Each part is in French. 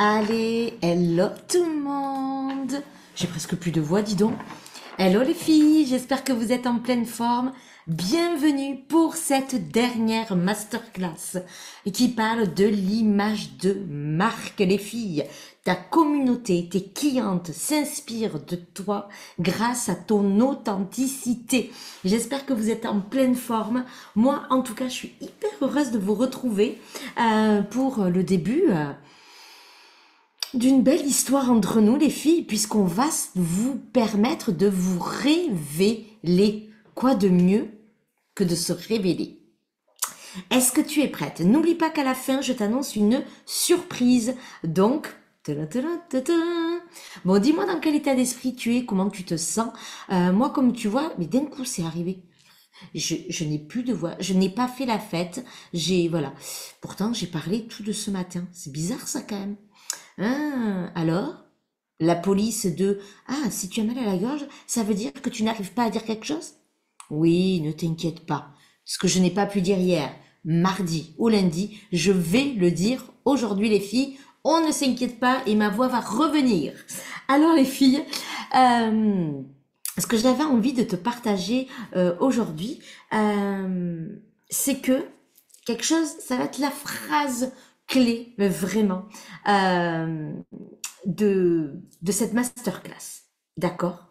Allez, hello tout le monde. J'ai presque plus de voix, dis donc. Hello les filles, j'espère que vous êtes en pleine forme. Bienvenue pour cette dernière masterclass qui parle de l'image de marque, les filles. Ta communauté, tes clientes s'inspirent de toi grâce à ton authenticité. J'espère que vous êtes en pleine forme. Moi, en tout cas, je suis hyper heureuse de vous retrouver pour le début d'une belle histoire entre nous, les filles, puisqu'on va vous permettre de vous révéler. Quoi de mieux que de se révéler? Est-ce que tu es prête? N'oublie pas qu'à la fin, je t'annonce une surprise. Donc, bon, dis-moi dans quel état d'esprit tu es, comment tu te sens. Moi, comme tu vois, mais d'un coup, c'est arrivé. Je n'ai plus de voix, je n'ai pas fait la fête. Voilà. Pourtant, j'ai parlé tout de ce matin. C'est bizarre, ça, quand même. Alors, la police de Ah, si tu as mal à la gorge, ça veut dire que tu n'arrives pas à dire quelque chose? Oui, ne t'inquiète pas. Ce que je n'ai pas pu dire hier, mardi ou lundi, je vais le dire aujourd'hui, les filles. On ne s'inquiète pas et ma voix va revenir. Alors, les filles, ce que j'avais envie de te partager aujourd'hui, c'est que quelque chose, ça va être la phrase clé, mais vraiment, euh, de cette masterclass. D'accord?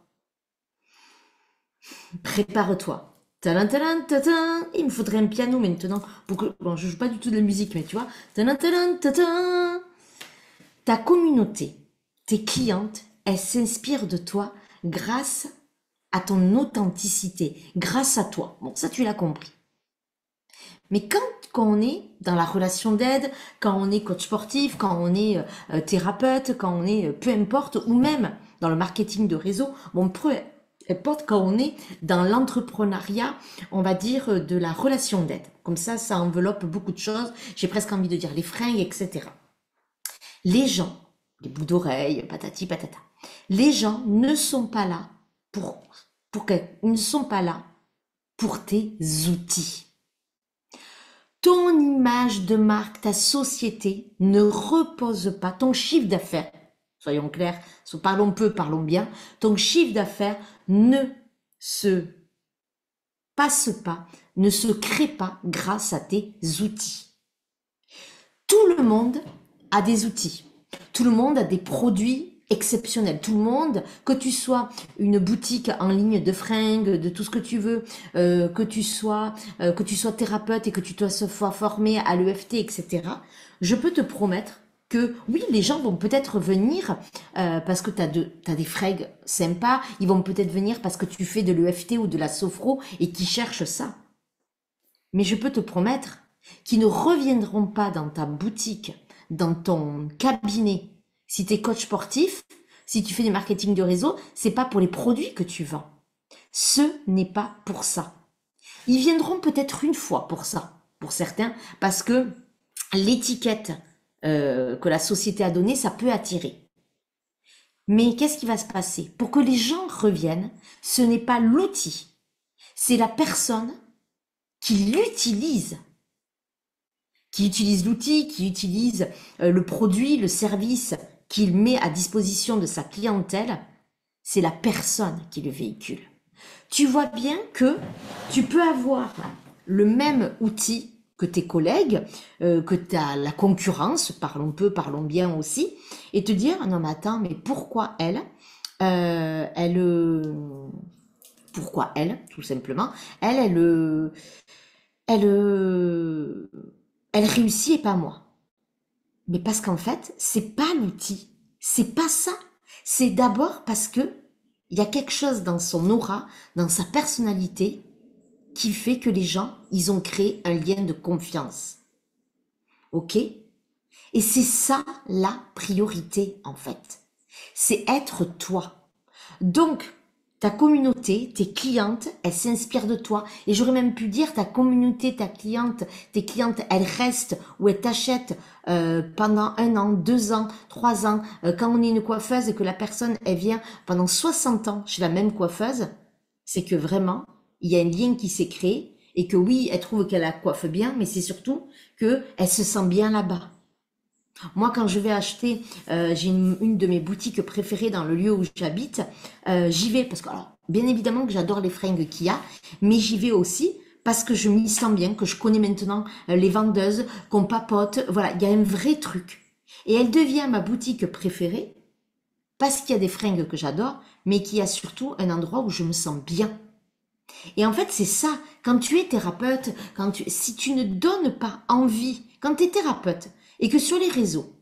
Prépare-toi. Tadam, tadam, tadam. Il me faudrait un piano maintenant pour que. Bon, je joue pas du tout de la musique, mais tu vois. Tadam, tadam, tadam. Ta communauté, tes clientes, elles s'inspirent de toi grâce à ton authenticité, grâce à toi. Bon, ça, tu l'as compris. Mais quand on est dans la relation d'aide, quand on est coach sportif, quand on est thérapeute, quand on est peu importe, ou même dans le marketing de réseau, bon, peu importe, quand on est dans l'entrepreneuriat, on va dire de la relation d'aide. Comme ça enveloppe beaucoup de choses. J'ai presque envie de dire les fringues, etc. Les gens, les bouts d'oreilles, patati patata, les gens ne sont pas là ils ne sont pas là pour tes outils. Ton image de marque, ta société ne repose pas, ton chiffre d'affaires, soyons clairs, parlons peu, parlons bien, ton chiffre d'affaires ne se passe pas, ne se crée pas grâce à tes outils. Tout le monde a des outils, tout le monde a des produits exceptionnels. Tout le monde, que tu sois une boutique en ligne de fringues, de tout ce que tu veux, que tu sois thérapeute et que tu sois formé à l'EFT, etc. Je peux te promettre que oui, les gens vont peut-être venir parce que t'as des fringues sympas. Ils vont peut-être venir parce que tu fais de l'EFT ou de la sophro et qui cherchent ça. Mais je peux te promettre qu'ils ne reviendront pas dans ta boutique, dans ton cabinet. Si tu es coach sportif, si tu fais du marketing de réseau, c'est pas pour les produits que tu vends. Ce n'est pas pour ça. Ils viendront peut-être une fois pour ça, pour certains, parce que l'étiquette que la société a donnée, ça peut attirer. Mais qu'est-ce qui va se passer? Pour que les gens reviennent, ce n'est pas l'outil, c'est la personne qui l'utilise, l'outil, qui utilise le produit, le service qu'il met à disposition de sa clientèle, c'est la personne qui le véhicule. Tu vois bien que tu peux avoir le même outil que tes collègues, que la concurrence, parlons peu, parlons bien aussi, et te dire, non mais attends, mais pourquoi pourquoi elle, tout simplement, elle, euh, elle réussit et pas moi. Mais parce qu'en fait, c'est pas l'outil, c'est pas ça. C'est d'abord parce que il y a quelque chose dans son aura, dans sa personnalité, qui fait que les gens, ils ont créé un lien de confiance. Ok? Et c'est ça la priorité en fait. C'est être toi. Donc, ta communauté, tes clientes, elles s'inspirent de toi. Et j'aurais même pu dire ta communauté, tes clientes, elles restent ou elles t'achètent pendant 1 an, 2 ans, 3 ans. Quand on est une coiffeuse et que la personne, elle vient pendant 60 ans chez la même coiffeuse, c'est que vraiment, il y a un lien qui s'est créé et que oui, elle trouve qu'elle la coiffe bien, mais c'est surtout qu'elle se sent bien là-bas. Moi, quand je vais acheter, j'ai une de mes boutiques préférées dans le lieu où j'habite, j'y vais parce que, alors, bien évidemment que j'adore les fringues qu'il y a, mais j'y vais aussi parce que je m'y sens bien, que je connais maintenant les vendeuses, qu'on papote, voilà, il y a un vrai truc. Et elle devient ma boutique préférée parce qu'il y a des fringues que j'adore, mais qu'il y a surtout un endroit où je me sens bien. Et en fait, c'est ça. Quand tu es thérapeute, si tu ne donnes pas envie, quand tu es thérapeute et que sur les réseaux,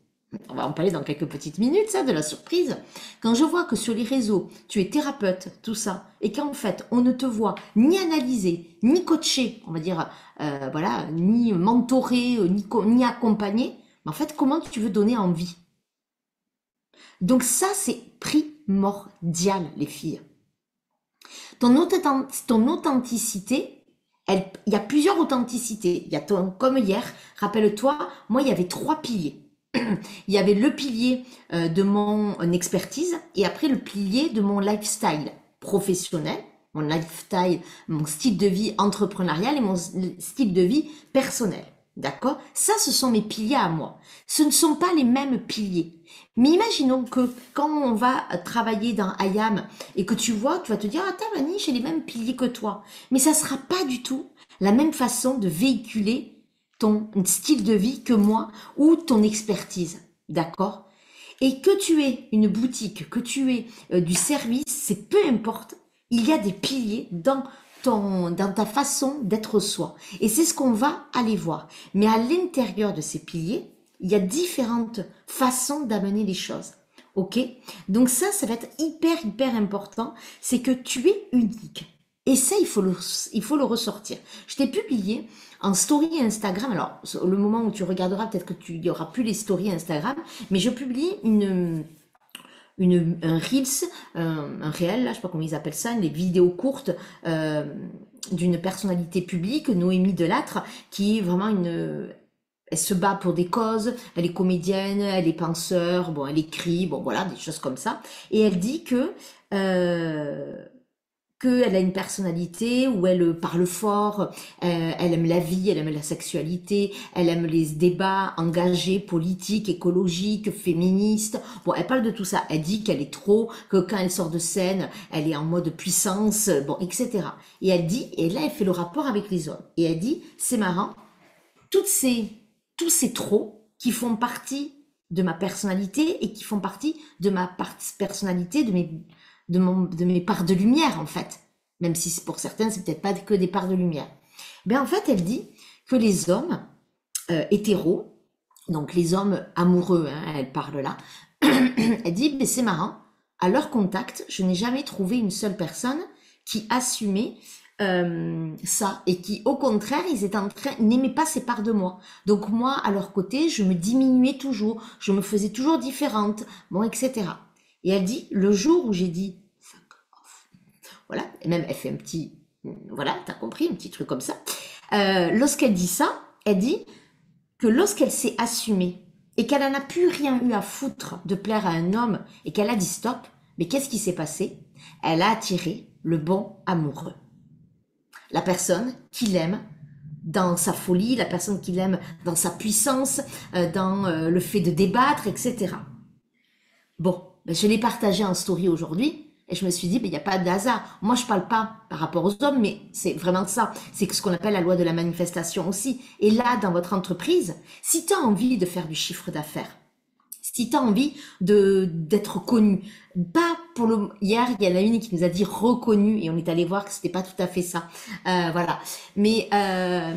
on va en parler dans quelques petites minutes, ça, de la surprise. Quand je vois que sur les réseaux, tu es thérapeute, tout ça, et qu'en fait, on ne te voit ni analyser, ni coacher, on va dire, voilà, ni mentorer, ni accompagner, mais en fait, comment tu veux donner envie? Donc ça, c'est primordial, les filles. Ton authenticité, il y a plusieurs authenticités. Il y a comme hier, rappelle-toi, moi, il y avait trois piliers. Il y avait le pilier de mon expertise et après le pilier de mon lifestyle professionnel, mon lifestyle, mon style de vie entrepreneurial et mon style de vie personnel. D'accord? Ça, ce sont mes piliers à moi. Ce ne sont pas les mêmes piliers. Mais imaginons que quand on va travailler dans IAM et que tu vois, tu vas te dire, ah, Mani, j'ai les mêmes piliers que toi. Mais ça sera pas du tout la même façon de véhiculer ton style de vie que moi ou ton expertise. D'accord? Et que tu aies une boutique, que tu aies du service, c'est peu importe. Il y a des piliers dans ta façon d'être soi. Et c'est ce qu'on va aller voir. Mais à l'intérieur de ces piliers, il y a différentes façons d'amener les choses. Ok? Donc ça va être hyper important. C'est que tu es unique. Et ça, il faut le ressortir. Je t'ai publié en story Instagram. Alors, le moment où tu regarderas, peut-être que tu n'y aura plus les stories Instagram, mais je publie un Reels, un réel, là, je sais pas comment ils appellent ça, des vidéos courtes d'une personnalité publique, Noémie Delattre, qui est vraiment elle se bat pour des causes, elle est comédienne, elle est penseur, bon, elle écrit, bon, voilà, des choses comme ça. Et elle dit euh, qu'elle a une personnalité où elle parle fort, elle aime la vie, elle aime la sexualité, elle aime les débats engagés, politiques, écologiques, féministes. Bon, elle parle de tout ça. Elle dit qu'elle est trop, que quand elle sort de scène, elle est en mode puissance, bon, etc. Et elle dit, et là, elle fait le rapport avec les hommes. Et elle dit, c'est marrant, toutes ces, tous ces trop qui font partie de ma personnalité et qui font partie de ma personnalité, de mes parts de lumière, en fait. Même si pour certains, c'est peut-être pas que des parts de lumière. Ben, en fait, elle dit que les hommes hétéros, donc les hommes amoureux, hein, elle parle là, elle dit, ben, c'est marrant, à leur contact, je n'ai jamais trouvé une seule personne qui assumait ça et qui, au contraire, ils n'aimaient pas ces parts de moi. Donc moi, à leur côté, je me diminuais toujours, je me faisais toujours différente, bon, etc. Et elle dit, le jour où j'ai dit, fuck off, voilà, et même elle fait un petit, voilà, t'as compris, un petit truc comme ça. Lorsqu'elle dit ça, elle dit que lorsqu'elle s'est assumée et qu'elle n'en a plus rien eu à foutre de plaire à un homme et qu'elle a dit stop, mais qu'est-ce qui s'est passé? Elle a attiré le bon amoureux. La personne qui l'aime dans sa folie, la personne qui l'aime dans sa puissance, dans le fait de débattre, etc. Bon, ben, je l'ai partagé en story aujourd'hui et je me suis dit, ben, il n'y a pas de hasard. Moi, je parle pas par rapport aux hommes, mais c'est vraiment ça. C'est ce qu'on appelle la loi de la manifestation aussi. Et là, dans votre entreprise, si tu as envie de faire du chiffre d'affaires, si tu as envie d'être connu, pas pour le hier il y en a une qui nous a dit reconnu et on est allé voir que c'était pas tout à fait ça. Voilà. Mais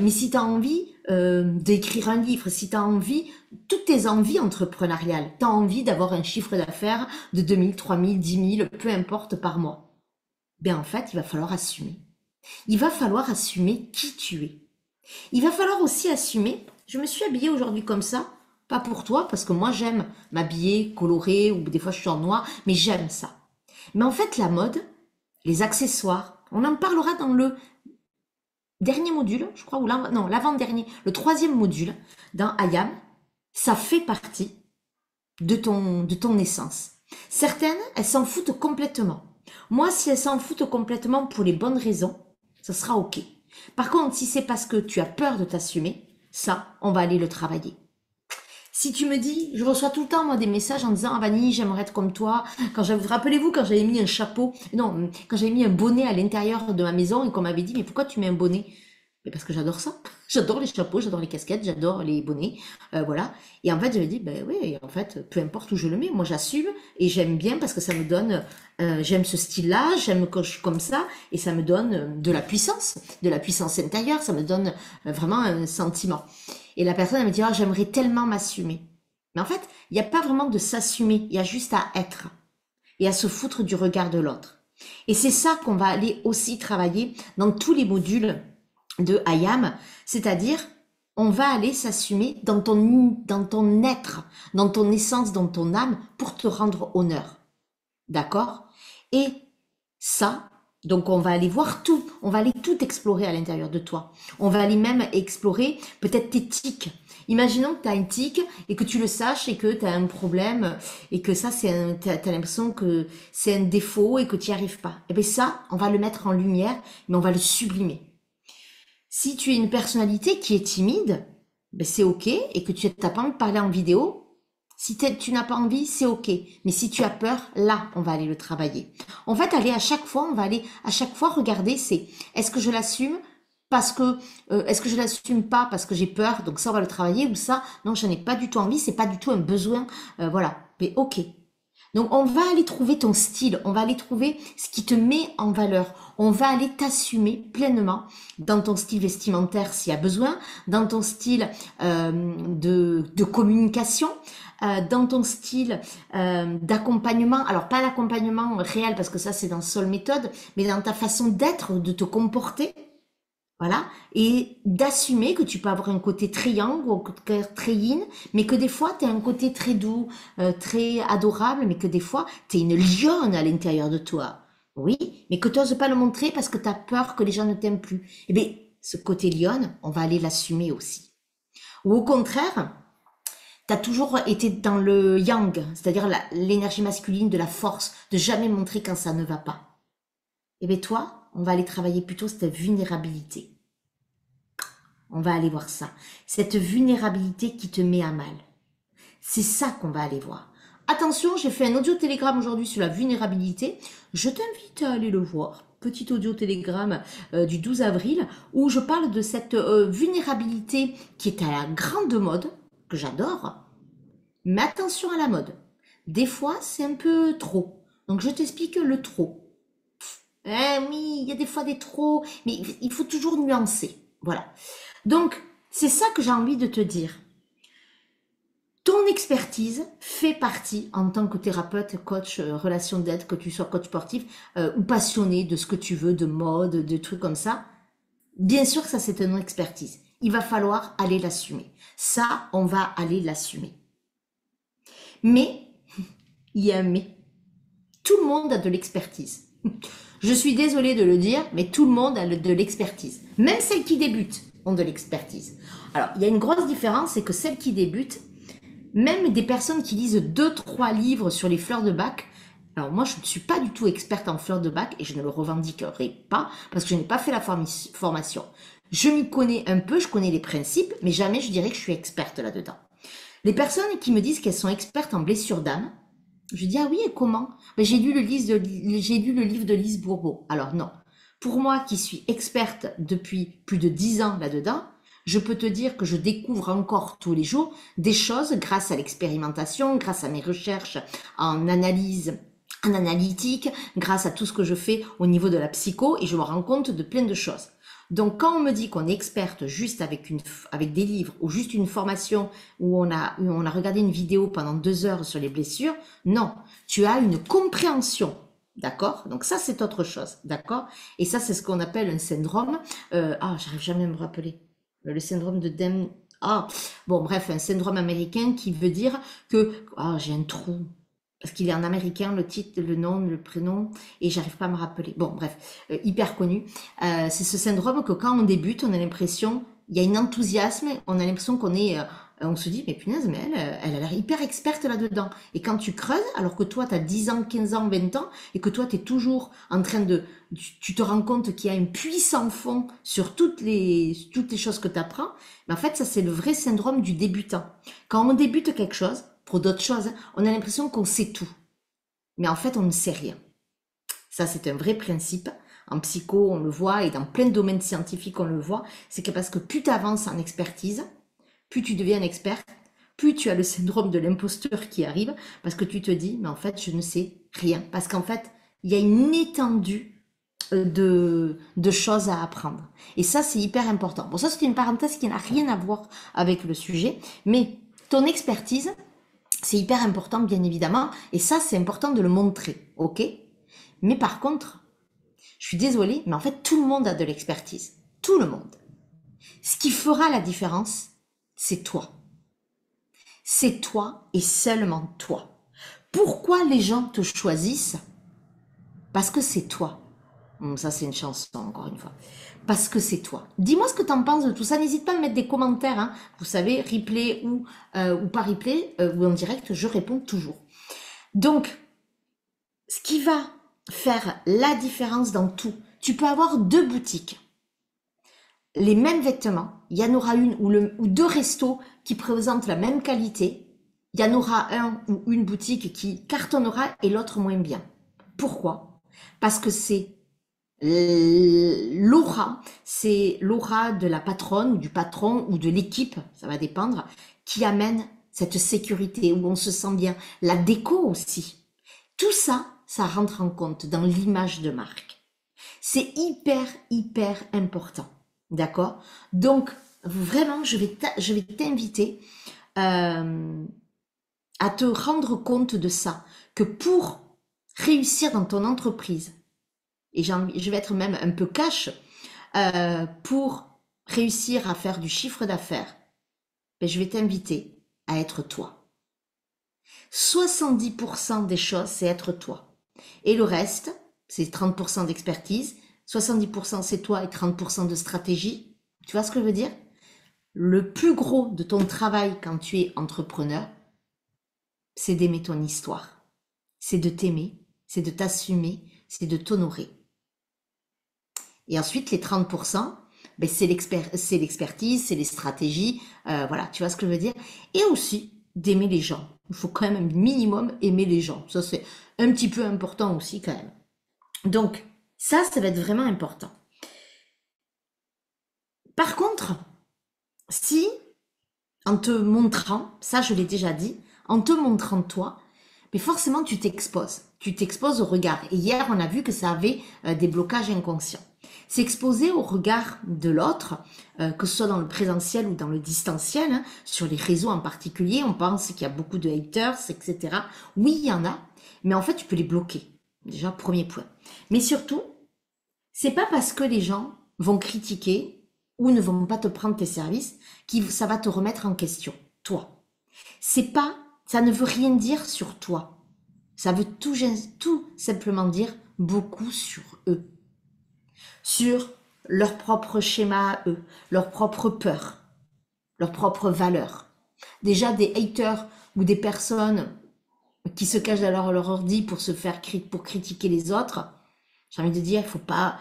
si tu as envie d'écrire un livre, si tu as envie, toutes tes envies entrepreneuriales, tu as envie d'avoir un chiffre d'affaires de 2000, 3000, 10 000, peu importe par mois. Ben en fait, il va falloir assumer. Il va falloir assumer qui tu es. Il va falloir aussi assumer, je me suis habillée aujourd'hui comme ça, pas pour toi, parce que moi j'aime m'habiller coloré, ou des fois je suis en noir, mais j'aime ça. Mais en fait, la mode, les accessoires, on en parlera dans le dernier module, je crois, ou non, l'avant-dernier, le troisième module, dans IAM, ça fait partie de ton essence. Certaines, elles s'en foutent complètement. Moi, si elles s'en foutent complètement pour les bonnes raisons, ça sera ok. Par contre, si c'est parce que tu as peur de t'assumer, ça, on va aller le travailler. Si tu me dis, je reçois tout le temps moi des messages en disant ah Vanny, j'aimerais être comme toi. Quand j'avais, rappelez-vous quand j'avais mis un chapeau, non, quand j'avais mis un bonnet à l'intérieur de ma maison et qu'on m'avait dit mais pourquoi tu mets un bonnet? Mais parce que j'adore ça. J'adore les chapeaux, j'adore les casquettes, j'adore les bonnets, voilà. Et en fait, j'avais dit ben oui, en fait, peu importe où je le mets, moi j'assume et j'aime bien parce que ça me donne, j'aime ce style-là, j'aime quand je suis comme ça et ça me donne de la puissance intérieure, ça me donne vraiment un sentiment. Et la personne elle me dit ah j'aimerais tellement m'assumer. Mais en fait, il n'y a pas vraiment de s'assumer, il y a juste à être et à se foutre du regard de l'autre. Et c'est ça qu'on va aller aussi travailler dans tous les modules de IAM, c'est-à-dire on va aller s'assumer dans ton être, dans ton essence, dans ton âme pour te rendre honneur. D'accord? Et ça, donc on va aller voir tout, on va aller tout explorer à l'intérieur de toi. On va aller même explorer peut-être tes tics. Imaginons que tu as un tic et que tu le saches et que tu as un problème et que ça, t'as l'impression que c'est un défaut et que tu n'y arrives pas. Et bien ça, on va le mettre en lumière, mais on va le sublimer. Si tu es une personnalité qui est timide, ben c'est ok, et que tu n'as pas envie de parler en vidéo, si tu n'as pas envie, c'est ok. Mais si tu as peur, là, on va aller le travailler. En fait, aller à chaque fois, on va aller à chaque fois regarder, c'est est-ce que je l'assume parce que est-ce que je l'assume pas parce que j'ai peur, donc ça on va le travailler, ou ça non, j'en ai pas du tout envie, c'est pas du tout un besoin, voilà. Mais ok. Donc on va aller trouver ton style, on va aller trouver ce qui te met en valeur. On va aller t'assumer pleinement dans ton style vestimentaire s'il y a besoin, dans ton style de communication, dans ton style d'accompagnement. Alors pas l'accompagnement réel parce que ça c'est dans Soul Méthode, mais dans ta façon d'être, de te comporter. Voilà, et d'assumer que tu peux avoir un côté triangle ou un côté très yin, mais que des fois tu as un côté très doux, très adorable, mais que des fois tu es une lionne à l'intérieur de toi. Oui, mais que tu n'oses pas le montrer parce que tu as peur que les gens ne t'aiment plus. Eh bien, ce côté lionne, on va aller l'assumer aussi. Ou au contraire, tu as toujours été dans le yang, c'est-à-dire l'énergie masculine de la force, de jamais montrer quand ça ne va pas. Eh bien toi, on va aller travailler plutôt cette vulnérabilité. On va aller voir ça. Cette vulnérabilité qui te met à mal. C'est ça qu'on va aller voir. Attention, j'ai fait un audio télégramme aujourd'hui sur la vulnérabilité. Je t'invite à aller le voir. Petit audio télégramme du 12 avril où je parle de cette vulnérabilité qui est à la grande mode, que j'adore. Mais attention à la mode. Des fois, c'est un peu trop. Donc, je t'explique le trop. Eh oui, il y a des fois des trop, mais il faut toujours nuancer. Voilà. Donc, c'est ça que j'ai envie de te dire. Ton expertise fait partie, en tant que thérapeute, coach, relation d'aide, que tu sois coach sportif ou passionné de ce que tu veux, de mode, de trucs comme ça. Bien sûr que ça, c'est ton expertise. Il va falloir aller l'assumer. Ça, on va aller l'assumer. Mais, il y a un mais. Tout le monde a de l'expertise. Je suis désolée de le dire, mais tout le monde a de l'expertise. Même celles qui débutent ont de l'expertise. Alors, il y a une grosse différence, c'est que celles qui débutent, même des personnes qui lisent 2-3 livres sur les fleurs de bac, alors moi je ne suis pas du tout experte en fleurs de bac et je ne le revendiquerai pas parce que je n'ai pas fait la formation. Je m'y connais un peu, je connais les principes, mais jamais je dirais que je suis experte là-dedans. Les personnes qui me disent qu'elles sont expertes en blessures d'âme, je dis ah oui, et comment? Ben, j'ai lu le livre de Lise Bourbeau. Alors non. Pour moi qui suis experte depuis plus de 10 ans là-dedans, je peux te dire que je découvre encore tous les jours des choses grâce à l'expérimentation, grâce à mes recherches en analyse, en analytique, grâce à tout ce que je fais au niveau de la psycho et je me rends compte de plein de choses. Donc quand on me dit qu'on est experte juste avec des livres ou juste une formation où on a regardé une vidéo pendant 2 heures sur les blessures, non, tu as une compréhension. D'accord? Donc ça, c'est autre chose. D'accord? Et ça, c'est ce qu'on appelle un syndrome. J'arrive jamais à me rappeler. Le syndrome de Dem... bon, bref, un syndrome américain qui veut dire que... j'ai un trou. Parce qu'il est en américain, le titre, le nom, le prénom, et j'arrive pas à me rappeler. Bon, bref, hyper connu. C'est ce syndrome que quand on débute, on a l'impression, il y a un enthousiasme, on a l'impression qu'on est on se dit, mais punaise, mais elle a l'air hyper experte là-dedans. Et quand tu creuses, alors que toi, tu as 10 ans, 15 ans, 20 ans, et que toi, tu es toujours en train de... Tu te rends compte qu'il y a un puissant fond sur toutes les choses que tu apprends, mais en fait, ça, c'est le vrai syndrome du débutant. Quand on débute quelque chose, pour d'autres choses, on a l'impression qu'on sait tout. Mais en fait, on ne sait rien. Ça, c'est un vrai principe. En psycho, on le voit, et dans plein de domaines scientifiques, on le voit. C'est que parce que plus tu avances en expertise, plus tu deviens un expert, plus tu as le syndrome de l'imposteur qui arrive, parce que tu te dis, mais en fait, je ne sais rien. Parce qu'en fait, il y a une étendue de choses à apprendre. Et ça, c'est hyper important. Bon, ça, c'est une parenthèse qui n'a rien à voir avec le sujet, mais ton expertise, c'est hyper important, bien évidemment, et ça, c'est important de le montrer, ok? Mais par contre, je suis désolée, mais en fait, tout le monde a de l'expertise. Tout le monde. Ce qui fera la différence, c'est toi. C'est toi et seulement toi. Pourquoi les gens te choisissent? Parce que c'est toi. Ça, c'est une chanson, encore une fois. Parce que c'est toi. Dis-moi ce que tu en penses de tout ça. N'hésite pas à me mettre des commentaires. Hein. Vous savez, replay ou pas replay, ou en direct, je réponds toujours. Donc, ce qui va faire la différence dans tout, tu peux avoir 2 boutiques. Les mêmes vêtements, il y en aura une ou 2 restos qui présentent la même qualité. Il y en aura un ou une boutique qui cartonnera et l'autre moins bien. Pourquoi? Parce que c'est l'aura de la patronne ou du patron ou de l'équipe, ça va dépendre, qui amène cette sécurité où on se sent bien. La déco aussi. Tout ça, ça rentre en compte dans l'image de marque. C'est hyper, hyper important. D'accord? Donc, vraiment, je vais t'inviter à te rendre compte de ça. Que pour réussir dans ton entreprise, et je vais être même un peu cash, pour réussir à faire du chiffre d'affaires, ben, je vais t'inviter à être toi. 70% des choses, c'est être toi. Et le reste, c'est 30% d'expertise, 70% c'est toi et 30% de stratégie. Tu vois ce que je veux dire? Le plus gros de ton travail quand tu es entrepreneur, c'est d'aimer ton histoire. C'est de t'aimer, c'est de t'assumer, c'est de t'honorer. Et ensuite, les 30%, ben c'est l'expertise, c'est les stratégies, voilà, tu vois ce que je veux dire? Et aussi, d'aimer les gens. Il faut quand même un minimum aimer les gens. Ça, c'est un petit peu important aussi quand même. Donc, ça va être vraiment important. Par contre, si, en te montrant, ça je l'ai déjà dit, en te montrant toi, mais forcément tu t'exposes. Tu t'exposes au regard. Et hier, on a vu que ça avait des blocages inconscients. S'exposer au regard de l'autre, que ce soit dans le présentiel ou dans le distanciel, hein, sur les réseaux en particulier, on pense qu'il y a beaucoup de haters, etc. Oui, il y en a, mais en fait, tu peux les bloquer. Déjà, premier point. Mais surtout, c'est pas parce que les gens vont critiquer ou ne vont pas te prendre tes services que ça va te remettre en question, toi. C'est pas, ça ne veut rien dire sur toi. Ça veut tout simplement dire beaucoup sur eux. Sur leur propre schéma à eux, leur propre peur, leurs propres valeurs. Déjà des haters ou des personnes qui se cachent derrière leur ordi pour pour critiquer les autres, j'ai envie de dire, faut pas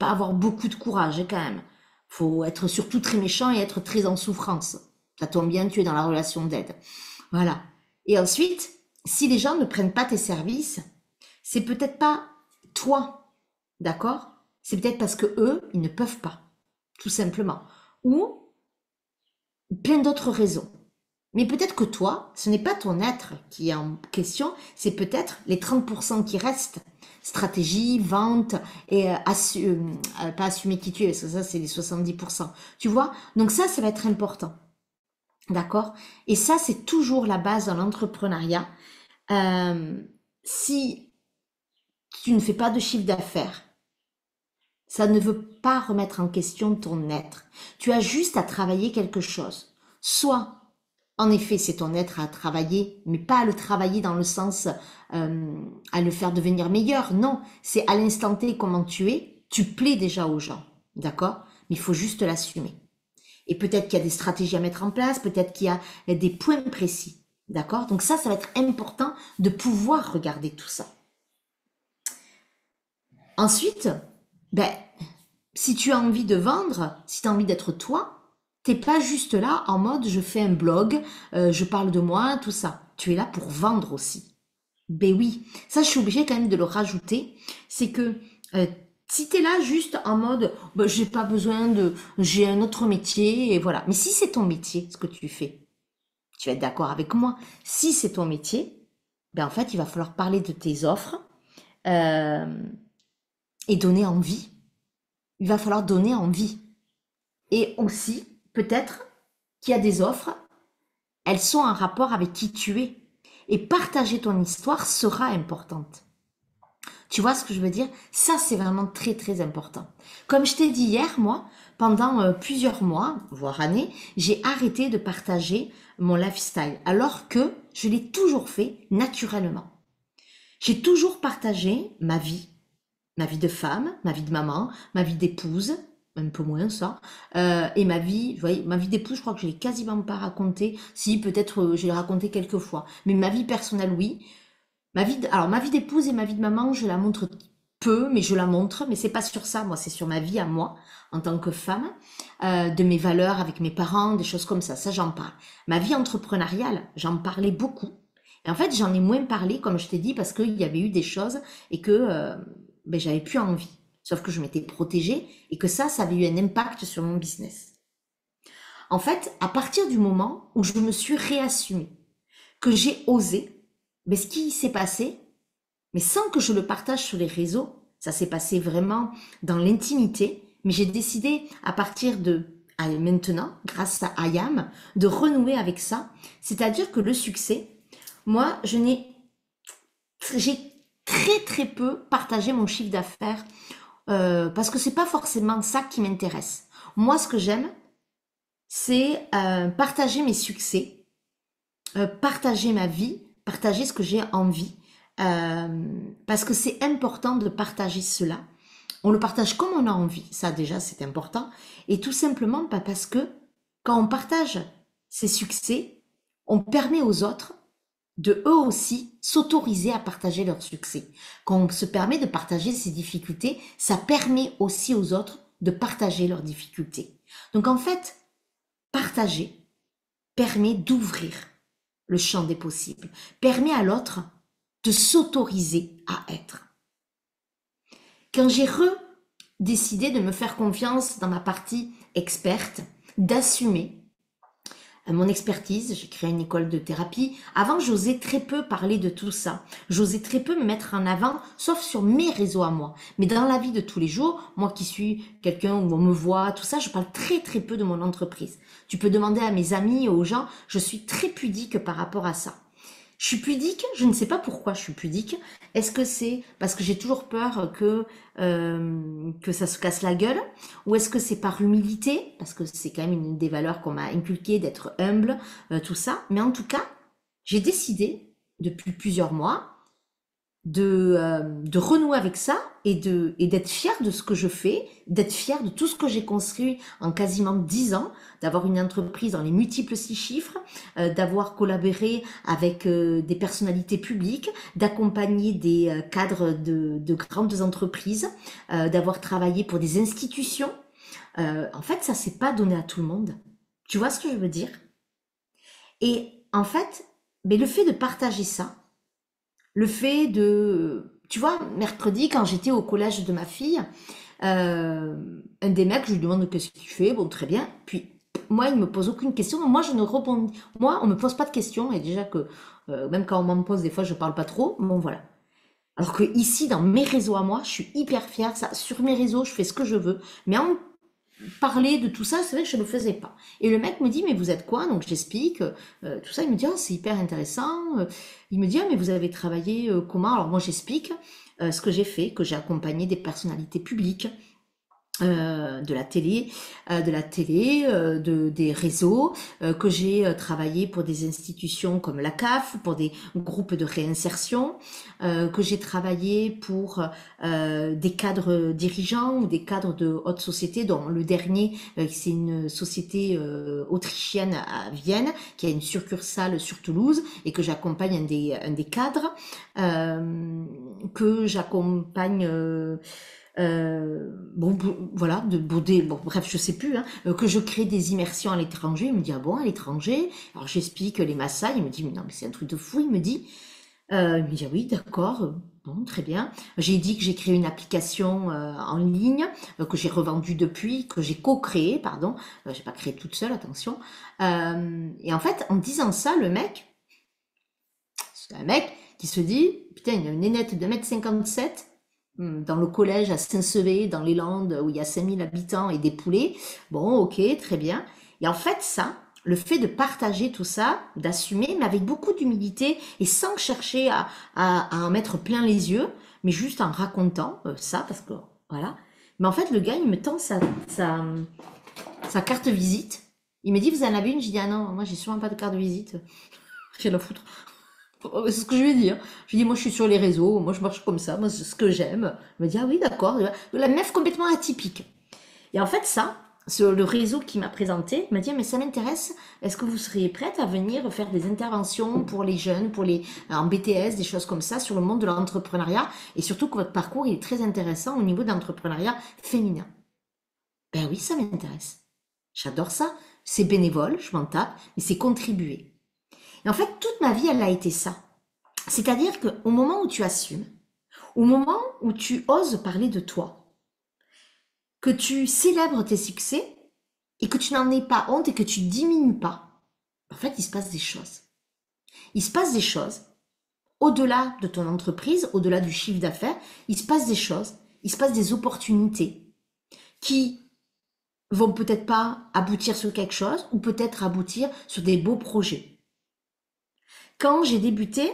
avoir beaucoup de courage quand même. Faut être surtout très méchant et être très en souffrance. Ça tombe bien, tu es dans la relation d'aide. Voilà. Et ensuite, si les gens ne prennent pas tes services, c'est peut-être pas toi, d'accord? C'est peut-être parce que eux, ils ne peuvent pas, tout simplement. Ou plein d'autres raisons. Mais peut-être que toi, ce n'est pas ton être qui est en question, c'est peut-être les 30% qui restent. Stratégie, vente et pas assumer qui tu es, parce que ça c'est les 70%. Tu vois? Donc ça va être important. D'accord? Et ça, c'est toujours la base dans l'entrepreneuriat. Si tu ne fais pas de chiffre d'affaires, ça ne veut pas remettre en question ton être. Tu as juste à travailler quelque chose. Soit, en effet, c'est ton être à travailler, mais pas à le travailler dans le sens à le faire devenir meilleur. Non, c'est à l'instant T comment tu es. Tu plais déjà aux gens, d'accord? Mais il faut juste l'assumer. Et peut-être qu'il y a des stratégies à mettre en place, peut-être qu'il y a des points précis. D'accord? Donc ça va être important de pouvoir regarder tout ça. Ensuite, ben, si tu as envie de vendre, si tu as envie d'être toi, t'es pas juste là en mode je fais un blog, je parle de moi, tout ça. Tu es là pour vendre aussi. Ben oui, ça je suis obligée quand même de le rajouter. C'est que si tu es là juste en mode ben, j'ai pas besoin de, j'ai un autre métier et voilà. Mais si c'est ton métier, ce que tu fais, tu vas être d'accord avec moi. Si c'est ton métier, ben en fait il va falloir parler de tes offres euh, et donner envie. Il va falloir donner envie. Et aussi, peut-être qu'il y a des offres, elles sont en rapport avec qui tu es. Et partager ton histoire sera importante. Tu vois ce que je veux dire? Ça, c'est vraiment très, très important. Comme je t'ai dit hier, moi, pendant plusieurs mois, voire années, j'ai arrêté de partager mon lifestyle, alors que je l'ai toujours fait naturellement. J'ai toujours partagé ma vie de femme, ma vie de maman, ma vie d'épouse, un peu moins ça, et ma vie, vous voyez, ma vie d'épouse, je crois que je l'ai quasiment pas racontée. Si, peut-être, je l'ai raconté quelques fois. Mais ma vie personnelle, oui. Alors ma vie d'épouse et ma vie de maman, je la montre peu, mais je la montre. Mais c'est pas sur ça, moi, c'est sur ma vie à moi, en tant que femme, de mes valeurs avec mes parents, des choses comme ça. Ça, j'en parle. Ma vie entrepreneuriale, j'en parlais beaucoup. Et en fait, j'en ai moins parlé, comme je t'ai dit, parce qu'il y avait eu des choses et que ben, j'avais plus envie. Sauf que je m'étais protégée et que ça avait eu un impact sur mon business. En fait, à partir du moment où je me suis réassumée, que j'ai osé, mais ce qui s'est passé, mais sans que je le partage sur les réseaux, ça s'est passé vraiment dans l'intimité, mais j'ai décidé à partir de maintenant, grâce à IAM, de renouer avec ça. C'est-à-dire que le succès, moi, j'ai très très peu partagé mon chiffre d'affaires parce que c'est pas forcément ça qui m'intéresse. Moi, ce que j'aime, c'est partager mes succès, partager ma vie, partager ce que j'ai envie, parce que c'est important de partager cela. On le partage comme on a envie, ça déjà c'est important, et tout simplement pas parce que quand on partage ses succès, on permet aux autres de eux aussi s'autoriser à partager leurs succès. Quand on se permet de partager ses difficultés, ça permet aussi aux autres de partager leurs difficultés. Donc en fait, partager permet d'ouvrir le champ des possibles, permet à l'autre de s'autoriser à être. Quand j'ai décidé de me faire confiance dans ma partie experte, d'assumer mon expertise, j'ai créé une école de thérapie. Avant, j'osais très peu parler de tout ça. J'osais très peu me mettre en avant, sauf sur mes réseaux à moi. Mais dans la vie de tous les jours, moi qui suis quelqu'un où on me voit, tout ça, je parle très très peu de mon entreprise. Tu peux demander à mes amis, aux gens, je suis très pudique par rapport à ça. Je suis pudique, je ne sais pas pourquoi je suis pudique. Est-ce que c'est parce que j'ai toujours peur que ça se casse la gueule? Ou est-ce que c'est par humilité? Parce que c'est quand même une des valeurs qu'on m'a inculquées, d'être humble, tout ça. Mais en tout cas, j'ai décidé, depuis plusieurs mois, de renouer avec ça et d'être fière de ce que je fais, d'être fière de tout ce que j'ai construit en quasiment 10 ans, d'avoir une entreprise dans les multiples 6 chiffres, d'avoir collaboré avec des personnalités publiques, d'accompagner des cadres de grandes entreprises, d'avoir travaillé pour des institutions. En fait, ça s'est pas donné à tout le monde. Tu vois ce que je veux dire? Et en fait, mais le fait de partager ça, le fait de... Tu vois, mercredi, quand j'étais au collège de ma fille, un des mecs, je lui demande qu'est-ce que tu fais, bon, très bien. Puis, moi, il me pose aucune question. Moi, je ne réponds... Moi, on me pose pas de questions. Et déjà que, même quand on m'en pose, des fois, je parle pas trop. Bon, voilà. Alors que ici, dans mes réseaux à moi, je suis hyper fière. Ça, sur mes réseaux, je fais ce que je veux. Mais en parler de tout ça, c'est vrai que je ne le faisais pas. Et le mec me dit, mais vous êtes quoi? Donc j'explique, tout ça. Il me dit, oh, c'est hyper intéressant. Il me dit, ah, mais vous avez travaillé comment? Alors moi j'explique ce que j'ai fait, que j'ai accompagné des personnalités publiques, des réseaux, que j'ai travaillé pour des institutions comme la CAF, pour des groupes de réinsertion, que j'ai travaillé pour des cadres dirigeants ou des cadres de haute société, dont le dernier, c'est une société autrichienne à Vienne, qui a une succursale sur Toulouse, et que j'accompagne un des cadres, que j'accompagne... voilà, bon, bref, je sais plus, hein, que je crée des immersions à l'étranger. Il me dit, ah bon, à l'étranger? Alors j'explique les Maasai, il me dit, mais non, mais c'est un truc de fou, il me dit, ah oui, d'accord, bon, très bien. J'ai dit que j'ai créé une application en ligne, que j'ai revendue depuis, que j'ai co-créée, pardon, j'ai pas créé toute seule, attention. Et en fait, en disant ça, c'est un mec qui se dit, putain, il y a une nénette de 1,57 m dans le collège à Saint-Sevé, dans les Landes, où il y a 5000 habitants et des poulets. Bon, ok, très bien. Et en fait, ça, le fait de partager tout ça, d'assumer, mais avec beaucoup d'humilité et sans chercher à en mettre plein les yeux, mais juste en racontant ça, parce que voilà. Mais en fait, le gars, il me tend sa carte visite. Il me dit, vous en avez une? J'ai dit, ah non, moi, j'ai sûrement pas de carte de visite. J'ai la foutre. C'est ce que je lui ai dit, hein. Je lui ai dit, moi je suis sur les réseaux, moi je marche comme ça, moi c'est ce que j'aime. Il m'a dit, ah oui, d'accord. La meuf complètement atypique. Et en fait, ça, sur le réseau qui m'a présenté, il m'a dit, mais ça m'intéresse, est-ce que vous seriez prête à venir faire des interventions pour les jeunes, en BTS, des choses comme ça, sur le monde de l'entrepreneuriat, et surtout que votre parcours il est très intéressant au niveau de l'entrepreneuriat féminin. Ben oui, ça m'intéresse. J'adore ça. C'est bénévole, je m'en tape, mais c'est contribuer. Et en fait, toute ma vie, elle a été ça. C'est-à-dire qu'au moment où tu assumes, au moment où tu oses parler de toi, que tu célèbres tes succès et que tu n'en aies pas honte et que tu diminues pas, en fait, il se passe des choses. Il se passe des choses au-delà de ton entreprise, au-delà du chiffre d'affaires, il se passe des choses, il se passe des opportunités qui vont peut-être pas aboutir sur quelque chose ou peut-être aboutir sur des beaux projets. Quand j'ai débuté,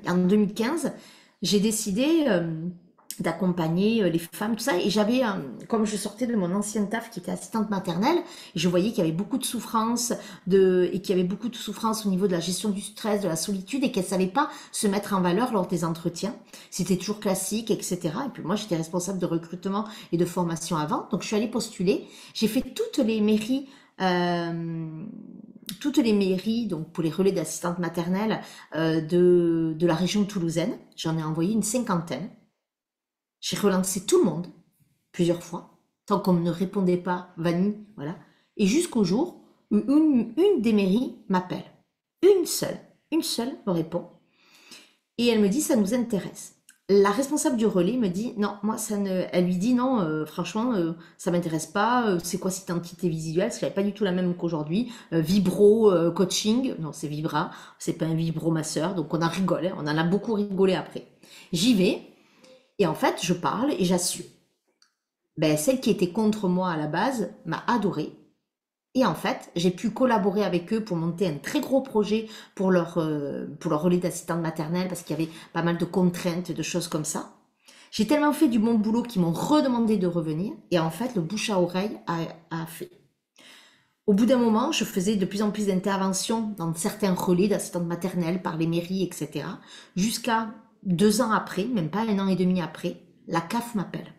en 2015, j'ai décidé d'accompagner les femmes, tout ça, et j'avais, comme je sortais de mon ancien taf qui était assistante maternelle, et je voyais qu'il y avait beaucoup de souffrance, et qu'il y avait beaucoup de souffrance au niveau de la gestion du stress, de la solitude, et qu'elles ne savaient pas se mettre en valeur lors des entretiens. C'était toujours classique, etc. Et puis moi, j'étais responsable de recrutement et de formation avant, donc je suis allée postuler. J'ai fait toutes les mairies, donc pour les relais d'assistantes maternelles de la région toulousaine. J'en ai envoyé une cinquantaine. J'ai relancé tout le monde, plusieurs fois, tant qu'on ne répondait pas, Vanny, voilà. Et jusqu'au jour où une des mairies m'appelle. Une seule me répond. Et elle me dit, ça nous intéresse. La responsable du relais me dit, non, moi, elle lui dit, non, franchement, ça m'intéresse pas, c'est quoi cette entité visuelle? Parce qu'elle n'est pas du tout la même qu'aujourd'hui. Vibro, coaching, non, c'est Vibra, c'est pas un vibromasseur, donc on a rigolé, on en a beaucoup rigolé après. J'y vais, et en fait, je parle et j'assume. Ben, celle qui était contre moi à la base m'a adorée. Et en fait, j'ai pu collaborer avec eux pour monter un très gros projet pour leur relais d'assistante maternelle parce qu'il y avait pas mal de contraintes, de choses comme ça. J'ai tellement fait du bon boulot qu'ils m'ont redemandé de revenir. Et en fait, le bouche à oreille a fait. Au bout d'un moment, je faisais de plus en plus d'interventions dans certains relais d'assistante maternelle par les mairies, etc. Jusqu'à 2 ans après, même pas 1 an et demi après, la CAF m'appelle.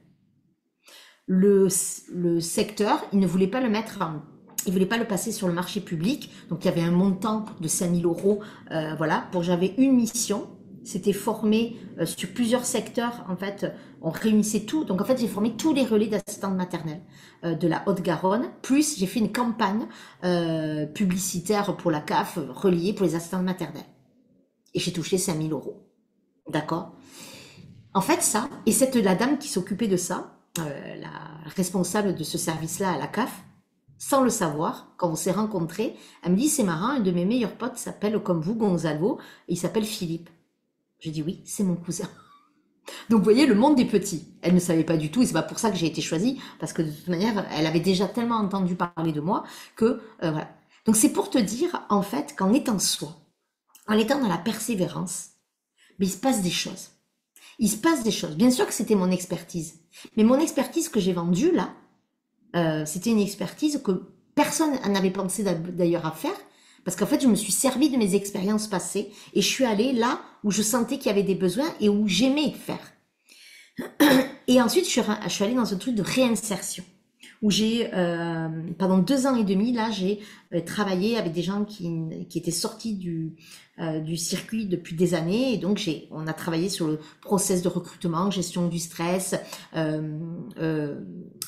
Le secteur, il ne voulait pas le mettre il voulait pas le passer sur le marché public, donc il y avait un montant de 5 000 euros, voilà, j'avais une mission, c'était former sur plusieurs secteurs, en fait, on réunissait tout, donc en fait j'ai formé tous les relais d'assistantes maternelles de la Haute-Garonne, plus j'ai fait une campagne publicitaire pour la CAF, reliée pour les assistantes maternelles, et j'ai touché 5 000 euros, d'accord. En fait ça, et la dame qui s'occupait de ça, la responsable de ce service-là à la CAF, sans le savoir, quand on s'est rencontrés, elle me dit, c'est marrant, un de mes meilleurs potes s'appelle comme vous, Gonzalo, et il s'appelle Philippe. J'ai dit, oui, c'est mon cousin. Donc vous voyez, le monde est petit. Elle ne savait pas du tout, et c'est pas pour ça que j'ai été choisie, parce que de toute manière, elle avait déjà tellement entendu parler de moi que, voilà. Donc c'est pour te dire, en fait, qu'en étant soi, en étant dans la persévérance, mais il se passe des choses. Il se passe des choses. Bien sûr que c'était mon expertise. Mais mon expertise que j'ai vendue là, C'était une expertise que personne n'avait pensé d'ailleurs à faire, parce qu'en fait, je me suis servi de mes expériences passées et je suis allée là où je sentais qu'il y avait des besoins et où j'aimais faire. Et ensuite, je suis allée dans un truc de réinsertion où j'ai, pendant 2 ans et demi, là, j'ai travaillé avec des gens qui étaient sortis du circuit depuis des années. Et donc, on a travaillé sur le process de recrutement, gestion du stress, euh, euh,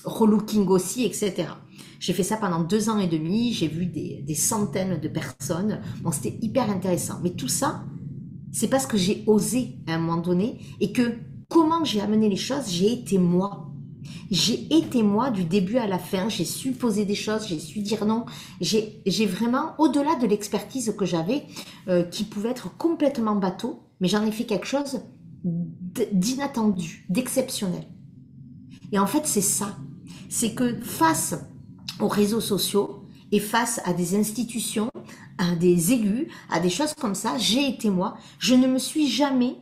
relooking aussi, etc. J'ai fait ça pendant 2 ans et demi. J'ai vu des centaines de personnes. Bon, c'était hyper intéressant. Mais tout ça, c'est parce que j'ai osé à un moment donné et que comment j'ai amené les choses, j'ai été moi. J'ai été moi du début à la fin, j'ai su poser des choses, j'ai su dire non, j'ai vraiment, au-delà de l'expertise que j'avais, qui pouvait être complètement bateau, mais j'en ai fait quelque chose d'inattendu, d'exceptionnel. Et en fait, c'est ça. C'est que face aux réseaux sociaux et face à des institutions, à des élus, à des choses comme ça, j'ai été moi. Je ne me suis jamais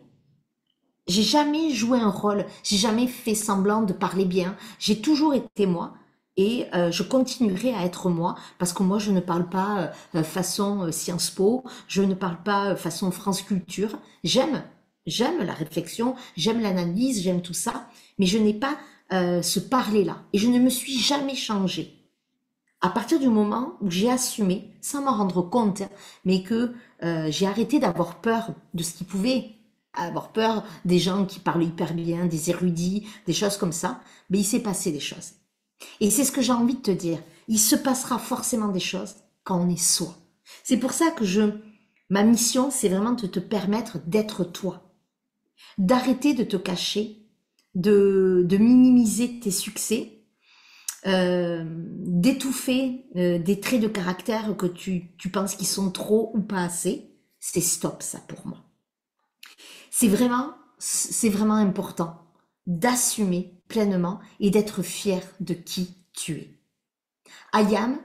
j'ai jamais joué un rôle, j'ai jamais fait semblant de parler bien, j'ai toujours été moi et je continuerai à être moi parce que moi je ne parle pas façon Sciences Po, je ne parle pas façon France Culture. J'aime la réflexion, j'aime l'analyse, j'aime tout ça, mais je n'ai pas ce parler-là et je ne me suis jamais changée. À partir du moment où j'ai assumé, sans m'en rendre compte, mais que j'ai arrêté d'avoir peur de ce qui pouvait avoir peur des gens qui parlent hyper bien, des érudits, des choses comme ça, mais il s'est passé des choses. Et c'est ce que j'ai envie de te dire. Il se passera forcément des choses quand on est soi. C'est pour ça que ma mission, c'est vraiment de te permettre d'être toi, d'arrêter de te cacher, de minimiser tes succès, d'étouffer des traits de caractère que tu penses qu'ils sont trop ou pas assez. C'est stop ça pour moi. C'est vraiment important d'assumer pleinement et d'être fier de qui tu es. Ayam,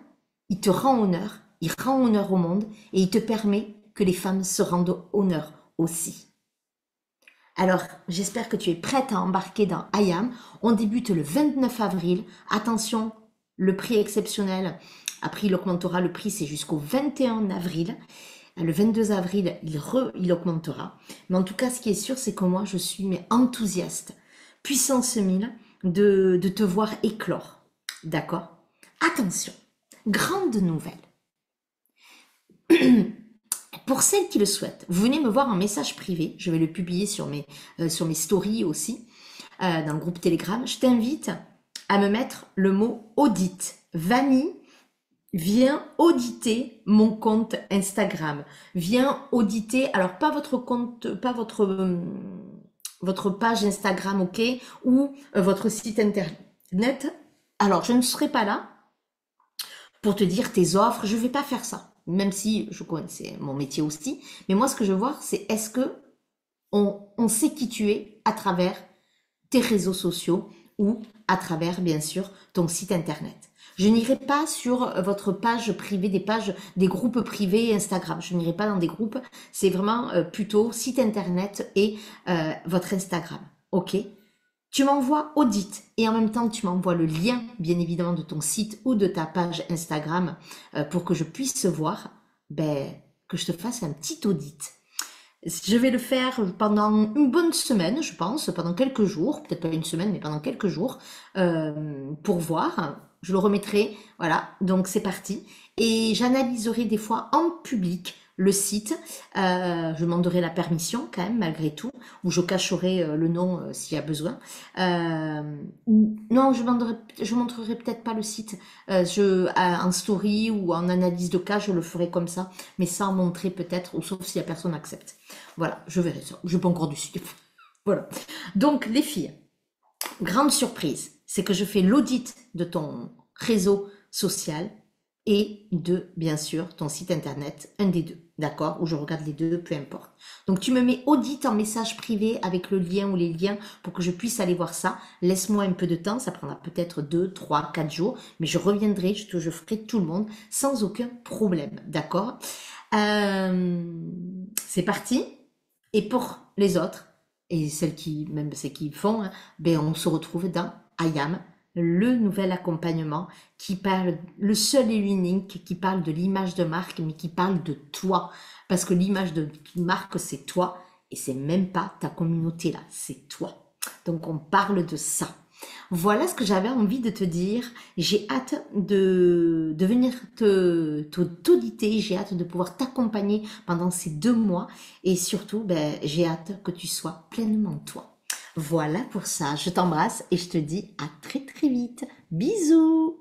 il te rend honneur, il rend honneur au monde et il te permet que les femmes se rendent honneur aussi. Alors, j'espère que tu es prête à embarquer dans Ayam. On débute le 29 avril. Attention, le prix est exceptionnel. Après, il augmentera. Le prix, c'est jusqu'au 21 avril. Le 22 avril, il augmentera. Mais en tout cas, ce qui est sûr, c'est que moi, je suis enthousiaste, puissance 1000, de te voir éclore. D'accord? Attention, grande nouvelle. Pour celles qui le souhaitent, vous venez me voir en message privé. Je vais le publier sur mes stories aussi, dans le groupe Telegram. Je t'invite à me mettre le mot audit. Vanille, viens auditer mon compte Instagram. Viens auditer, alors pas votre compte, pas votre page Instagram, ok, ou votre site internet. Alors, je ne serai pas là pour te dire tes offres, je vais pas faire ça. Même si je connais, c'est mon métier aussi. Mais moi, ce que je veux voir, c'est est-ce que on sait qui tu es à travers tes réseaux sociaux ou à travers, bien sûr, ton site internet. Je n'irai pas sur votre page privée, des groupes privés Instagram. Je n'irai pas dans des groupes. C'est vraiment plutôt site internet et votre Instagram. Ok? Tu m'envoies audit et en même temps tu m'envoies le lien, bien évidemment, de ton site ou de ta page Instagram pour que je puisse voir, que je te fasse un petit audit. Je vais le faire pendant une bonne semaine, je pense, pendant quelques jours, peut-être pas une semaine, mais pendant quelques jours, pour voir. Je le remettrai, voilà, donc c'est parti. Et j'analyserai des fois en public le site. Je demanderai la permission quand même, malgré tout, ou je cacherai le nom s'il y a besoin. Ou non, je montrerai peut-être pas le site. En story ou en analyse de cas, je le ferai comme ça, mais sans montrer peut-être, ou sauf si la personne accepte. Voilà, je verrai ça. Je n'ai pas encore décidé. Voilà. Donc, les filles, grande surprise, c'est que je fais l'audit de ton réseau social et de, bien sûr, ton site internet, un des deux, d'accord? Ou je regarde les deux, peu importe. Donc, tu me mets audit en message privé avec le lien ou les liens pour que je puisse aller voir ça. Laisse-moi un peu de temps, ça prendra peut-être 2, 3, 4 jours, mais je reviendrai, je ferai tout le monde sans aucun problème, d'accord? C'est parti. Et pour les autres, et celles qui, même celles qui font, on se retrouve dans Ayam le nouvel accompagnement qui parle, le seul et l'unique, qui parle de l'image de marque, mais qui parle de toi. Parce que l'image de marque, c'est toi, et c'est même pas ta communauté là, c'est toi. Donc on parle de ça. Voilà ce que j'avais envie de te dire. J'ai hâte de venir t'auditer, j'ai hâte de pouvoir t'accompagner pendant ces 2 mois et surtout, ben, j'ai hâte que tu sois pleinement toi. Voilà pour ça, je t'embrasse et je te dis à très très vite. Bisous!